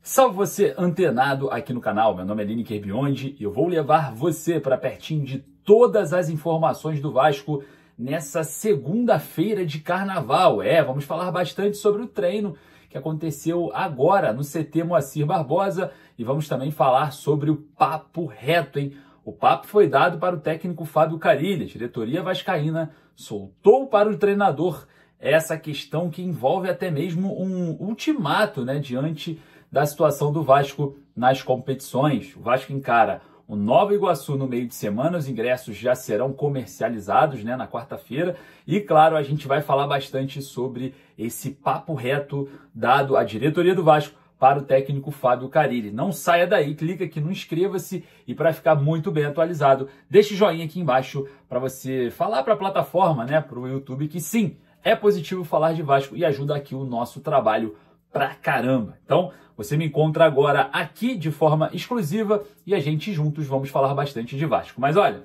Salve você antenado aqui no canal, meu nome é Lineker Biondi e eu vou levar você para pertinho de todas as informações do Vasco nessa segunda-feira de carnaval. Vamos falar bastante sobre o treino que aconteceu agora no CT Moacir Barbosa e vamos também falar sobre o papo reto, hein? O papo foi dado para o técnico Fábio Carille, a diretoria vascaína soltou para o treinador essa questão que envolve até mesmo um ultimato, diante da situação do Vasco nas competições. O Vasco encara o Nova Iguaçu no meio de semana, os ingressos já serão comercializados na quarta-feira e, claro, a gente vai falar bastante sobre esse papo reto dado à diretoria do Vasco para o técnico Fábio Carille. Não saia daí, clica aqui no inscreva-se e para ficar muito bem atualizado, deixe o joinha aqui embaixo para você falar para a plataforma, para o YouTube, que sim, é positivo falar de Vasco e ajuda aqui o nosso trabalho pra caramba. Então, você me encontra agora aqui de forma exclusiva e a gente juntos vamos falar bastante de Vasco. Mas olha,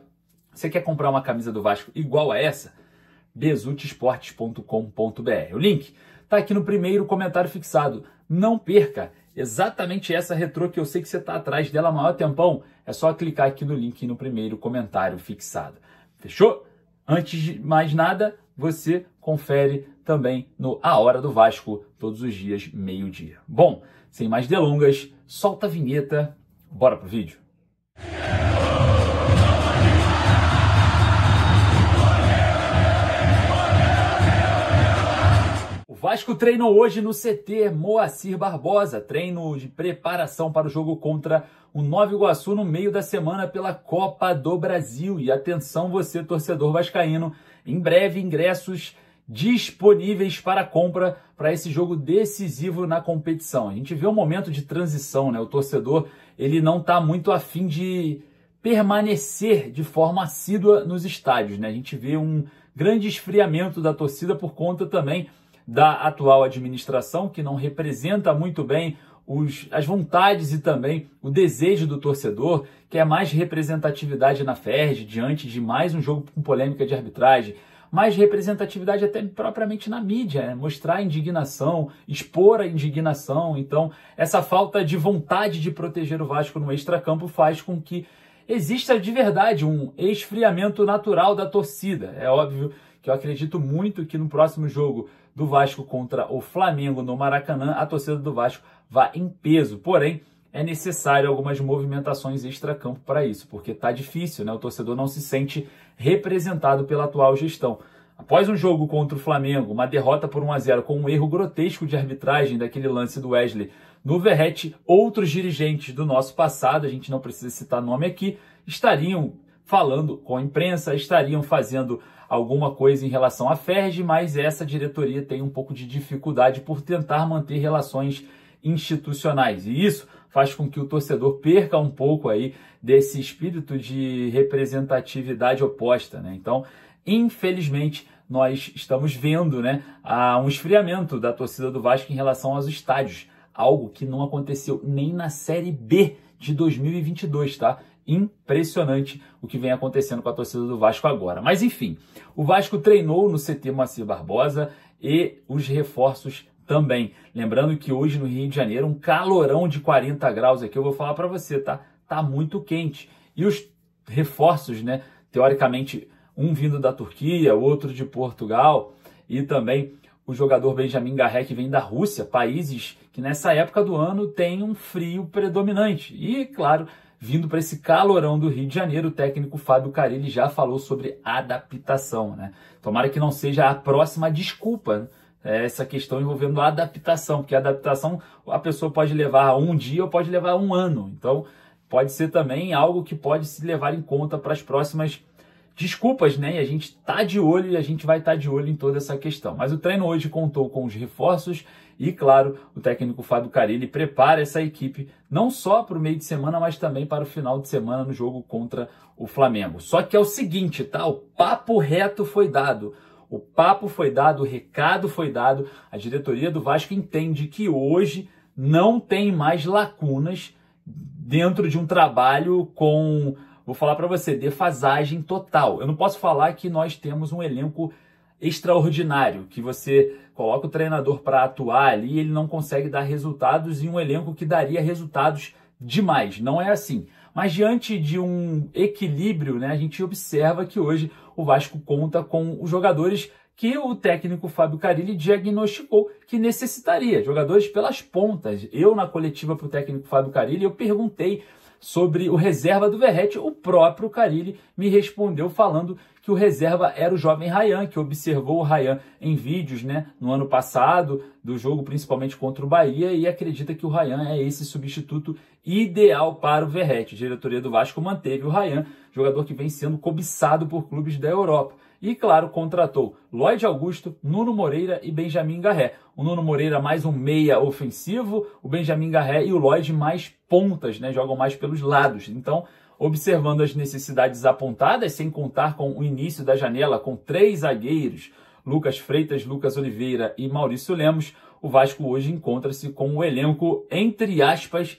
você quer comprar uma camisa do Vasco igual a essa? bezutesportes.com.br. O link tá aqui no primeiro comentário fixado. Não perca exatamente essa retrô que eu sei que você tá atrás dela há maior tempão. É só clicar aqui no link no primeiro comentário fixado. Fechou? Antes de mais nada, você confere também no A Hora do Vasco, todos os dias, meio-dia. Bom, sem mais delongas, solta a vinheta, bora pro vídeo. O Vasco treinou hoje no CT Moacir Barbosa, treino de preparação para o jogo contra o Nova Iguaçu no meio da semana pela Copa do Brasil. E atenção você, torcedor vascaíno, em breve ingressos disponíveis para compra para esse jogo decisivo na competição. A gente vê um momento de transição, o torcedor ele não está muito afim de permanecer de forma assídua nos estádios. A gente vê um grande esfriamento da torcida por conta também da atual administração, que não representa muito bem as vontades e também o desejo do torcedor, que é mais representatividade na FERJ, diante de mais um jogo com polêmica de arbitragem, mais representatividade até propriamente na mídia, mostrar a indignação, expor a indignação. Então, essa falta de vontade de proteger o Vasco no extracampo faz com que exista de verdade um esfriamento natural da torcida. É óbvio que eu acredito muito que no próximo jogo do Vasco contra o Flamengo no Maracanã, a torcida do Vasco vá em peso. Porém, é necessário algumas movimentações extracampo para isso, porque tá difícil, o torcedor não se sente representado pela atual gestão. Após um jogo contra o Flamengo, uma derrota por 1-0 com um erro grotesco de arbitragem daquele lance do Wesley no Verratti, outros dirigentes do nosso passado, a gente não precisa citar nome aqui, estariam falando com a imprensa, estariam fazendo alguma coisa em relação à FERJ, mas essa diretoria tem um pouco de dificuldade por tentar manter relações institucionais. E isso faz com que o torcedor perca um pouco aí desse espírito de representatividade oposta, Então, infelizmente, nós estamos vendo, um esfriamento da torcida do Vasco em relação aos estádios, algo que não aconteceu nem na Série B de 2022, tá? Impressionante o que vem acontecendo com a torcida do Vasco agora. Mas enfim, o Vasco treinou no CT Moacir Barbosa e os reforços também. Lembrando que hoje no Rio de Janeiro, um calorão de 40 graus aqui, eu vou falar para você, tá? Tá muito quente. E os reforços, teoricamente, um vindo da Turquia, outro de Portugal e também o jogador Benjamin Garré, que vem da Rússia, países que nessa época do ano tem um frio predominante. E, claro, vindo para esse calorão do Rio de Janeiro, o técnico Fábio Carille já falou sobre adaptação. Tomara que não seja a próxima desculpa, essa questão envolvendo a adaptação, porque a adaptação a pessoa pode levar um dia ou pode levar um ano. Então, pode ser também algo que pode se levar em conta para as próximas desculpas, E a gente está de olho e a gente vai estar de olho em toda essa questão. Mas o treino hoje contou com os reforços e, claro, o técnico Fábio Carille prepara essa equipe não só para o meio de semana, mas também para o final de semana no jogo contra o Flamengo. Só que é o seguinte, tá? O papo reto foi dado. O papo foi dado, o recado foi dado. A diretoria do Vasco entende que hoje não tem mais lacunas dentro de um trabalho com, vou falar para você, defasagem total. Eu não posso falar que nós temos um elenco extraordinário, que você coloca o treinador para atuar ali e ele não consegue dar resultados em um elenco que daria resultados demais. Não é assim. Mas diante de um equilíbrio, né, a gente observa que hoje o Vasco conta com os jogadores que o técnico Fábio Carille diagnosticou que necessitaria, jogadores pelas pontas. Eu, na coletiva para o técnico Fábio Carille, eu perguntei sobre o reserva do Verratti, o próprio Carille me respondeu falando que o reserva era o jovem Ryan, que observou o Ryan em vídeos, né, no ano passado, do jogo principalmente contra o Bahia, e acredita que o Ryan é esse substituto ideal para o Verratti. A diretoria do Vasco manteve o Ryan, jogador que vem sendo cobiçado por clubes da Europa. E, claro, contratou Lloyd Augusto, Nuno Moreira e Benjamin Garré. O Nuno Moreira mais um meia ofensivo, o Benjamin Garré e o Lloyd mais pontas, né? Jogam mais pelos lados. Então, observando as necessidades apontadas, sem contar com o início da janela, com 3 zagueiros, Lucas Freitas, Lucas Oliveira e Maurício Lemos, o Vasco hoje encontra-se com o elenco, entre aspas,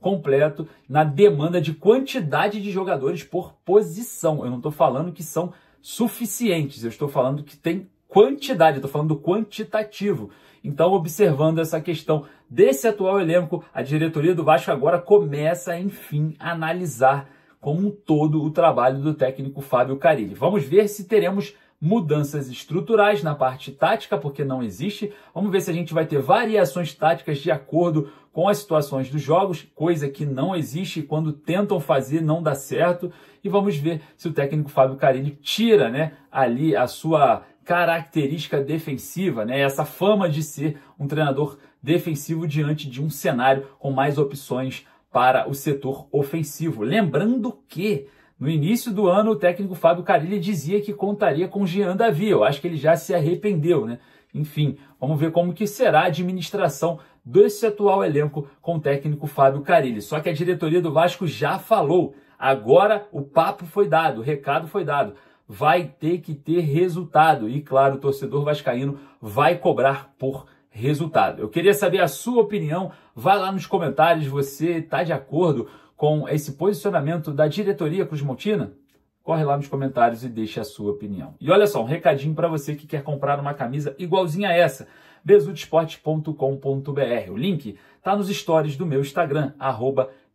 completo, na demanda de quantidade de jogadores por posição. Eu não estou falando que são suficientes, eu estou falando que tem quantidade, eu estou falando do quantitativo. Então, observando essa questão desse atual elenco, a diretoria do Vasco agora começa, enfim, a analisar como um todo o trabalho do técnico Fábio Carille. Vamos ver se teremos mudanças estruturais na parte tática, porque não existe. Vamos ver se a gente vai ter variações táticas de acordo com as situações dos jogos, coisa que não existe, quando tentam fazer não dá certo. E vamos ver se o técnico Fábio Carille tira, né, ali a sua característica defensiva, né, essa fama de ser um treinador defensivo diante de um cenário com mais opções para o setor ofensivo. Lembrando que no início do ano, o técnico Fábio Carille dizia que contaria com Jean Davi. Eu acho que ele já se arrependeu, né? Enfim, vamos ver como que será a administração desse atual elenco com o técnico Fábio Carille. Só que a diretoria do Vasco já falou. Agora o papo foi dado, o recado foi dado. Vai ter que ter resultado. E, claro, o torcedor vascaíno vai cobrar por resultado. Eu queria saber a sua opinião. Vai lá nos comentários. Você está de acordo com esse posicionamento da diretoria Cruz-Maltina? Corre lá nos comentários e deixe a sua opinião. E olha só, um recadinho para você que quer comprar uma camisa igualzinha a essa, bezutesport.com.br. O link está nos stories do meu Instagram,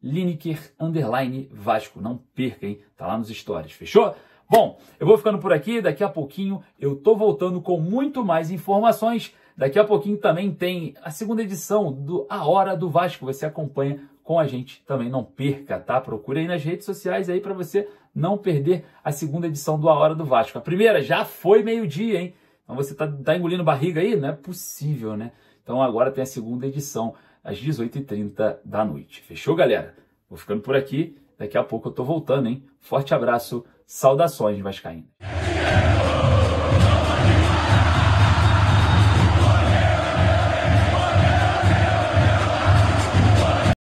@Lineker_Vasco. Não perca, hein? Tá lá nos stories, fechou? Bom, eu vou ficando por aqui, daqui a pouquinho eu tô voltando com muito mais informações. Daqui a pouquinho também tem a segunda edição do A Hora do Vasco. Você acompanha com a gente também, não perca, tá? Procura aí nas redes sociais aí para você não perder a segunda edição do A Hora do Vasco. A primeira já foi meio-dia, hein? Então você tá engolindo barriga aí? Não é possível, né? Então agora tem a segunda edição às 18h30 da noite. Fechou, galera? Vou ficando por aqui. Daqui a pouco eu tô voltando, hein? Forte abraço, saudações vascaínas.